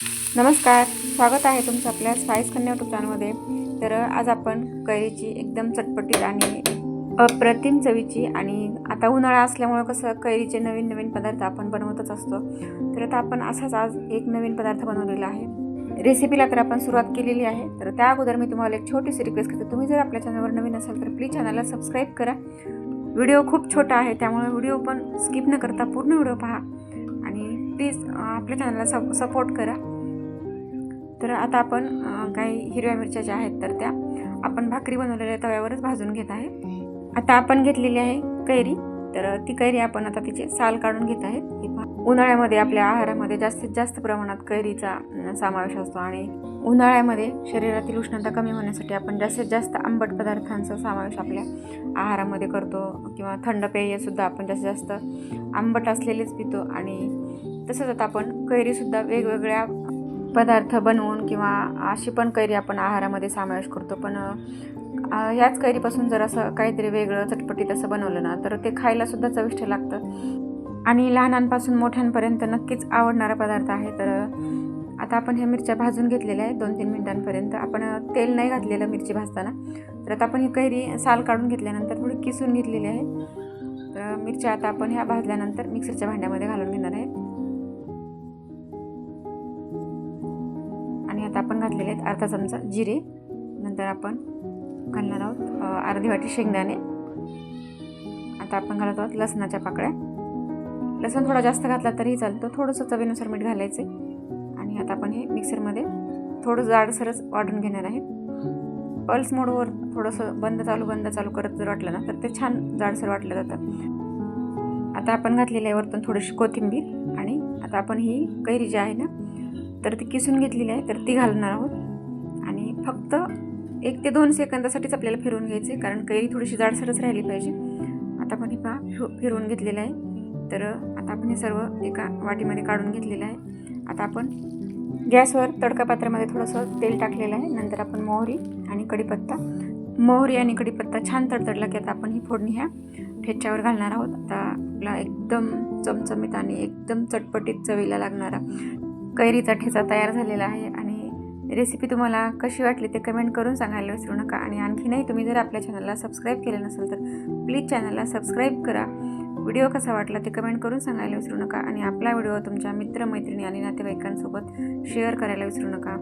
नमस्कार, स्वागत आहे तुमचं आपल्या स्पाइस कन्या यूट्यूब चॅनलमध्ये। तर आज आपण कैरीची एकदम चटपटीत आणि अप्रतिम चवीची आणि आता उन्हाळा असल्यामुळे कसं कैरीचे नवीन नवीन पदार्थ आपण बनवतच असतो। तर आता आपण असाच आज एक नवीन पदार्थ बनवलेला आहे। रेसिपीला तर आपण सुरुवात केलेली आहे। तर त्या अगोदर मी तुम्हाला एक छोटीशी रिक्वेस्ट करते, तुम्ही जर आपल्या चॅनलवर नवीन असाल तर प्लीज चॅनलला सबस्क्राईब करा। व्हिडिओ खूप छोटा आहे त्यामुळे व्हिडिओ पण स्किप न करता पूर्ण व्हिडिओ पहा आणि प्लीज आपल्या चॅनलला सपोर्ट करा। तर आता आपण काही हिरव्या मिरच्या ज्या आहेत तर त्या आपण भाकरी बनवलेल्या तव्यावरच भाजून घेत आहे। आता आपण घेतलेली आहे कैरी, तर ती कैरी आपण आता तिचे साल काढून घेत आहेत। उन्हाळ्यामध्ये आपल्या आहारामध्ये जास्तीत जास्त प्रमाणात कैरीचा समावेश असतो आणि उन्हाळ्यामध्ये शरीरातील उष्णता कमी होण्यासाठी आपण जास्तीत जास्त आंबट पदार्थांचा समावेश आपल्या आहारामध्ये करतो किंवा थंड पेय सुद्धा आपण जास्तीत जास्त आंबट असलेलेच पितो। आणि तसंच आता आपण कैरीसुद्धा वेगवेगळ्या पदार्थ बनवून किंवा अशी पण कैरी आपण आहारामध्ये समावेश करतो। पण ह्याच कैरीपासून जर असं काहीतरी वेगळं चटपटीत असं बनवलं ना तर ते खायला सुद्धा चविष्ट लागतं आणि लहानांपासून मोठ्यांपर्यंत नक्कीच आवडणारा पदार्थ आहे। तर आता आपण ह्या मिरच्या भाजून घेतलेल्या आहेत 2-3 मिनिटांपर्यंत। आपण तेल नाही घातलेलं मिरची भाजताना। तर आता आपण ही कैरी साल काढून घेतल्यानंतर थोडी किसून घेतलेली आहे। तर मिरच्या आता आपण ह्या भाजल्यानंतर मिक्सरच्या भांड्यामध्ये घालून घेणार आहे आणि आता आपण घातलेले आहेत अर्धा चमचा जिरे, नंतर आपण घालणार आहोत अर्धी वाटी शेंगदाणे। आता आपण घालत आहोत लसणाच्या पाकळ्या। लसूण थोडा जास्त घातला तरीही चालतो, थोडंसं चवीनुसार मीठ घालायचे आणि आता आपण हे मिक्सरमध्ये थोडं जाडसरच वाटून घेणार आहे। पल्स मोडवर थोडंसं बंद चालू करत जर वाटलं ना तर ते छान जाडसर वाटलं जातं। आता आपण घातलेलं आहे वरतून थोडीशी कोथिंबीर आणि आता आपण ही कैरी जी आहे ना तर ती किसून घेतलेली आहे तर ती घालणार आहोत आणि फक्त 1 ते 2 सेकंदासाठीच आपल्याला फिरवून घ्यायचे, कारण कैरी थोडीशी जाडसरच राहिली पाहिजे। आता आपण ही फिरवून घेतलेलं आहे। तर आता आपण हे सर्व एका वाटीमध्ये काढून घेतलेलं आहे। आता आपण गॅसवर तडका पात्रामध्ये थोडंसं तेल टाकलेलं आहे। नंतर आपण मोहरी आणि कढीपत्ता छान तडतडला की आता आपण ही फोडणी ह्या ठेच्यावर घालणार आहोत। आता आपला एकदम चमचमीत आणि एकदम चटपटीत चवीला लागणारा कैरीचा ठेचा तयार झालेला आहे। आणि रेसिपी तुम्हाला कशी वाटली ते कमेंट करून सांगायला विसरू नका। आणि आणखीनही तुम्ही जर आपल्या चॅनलला सबस्क्राईब केलं नसेल तर प्लीज चॅनलला सबस्क्राईब करा। व्हिडिओ कसा वाटला ते कमेंट करून सांगायला विसरू नका आणि आपला व्हिडिओ तुमच्या मित्रमैत्रिणी आणि नातेवाईकांसोबत शेअर करायला विसरू नका।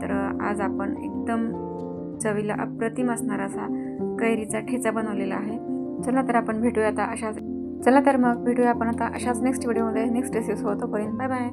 तर आज आपण एकदम चवीला अप्रतिम असणारा असा कैरीचा ठेचा बनवलेला आहे। चला तर आपण भेटूया आता अशाच नेक्स्ट व्हिडिओमध्ये नेक्स्ट रेसिपी होतो पर्यंत बाय बाय।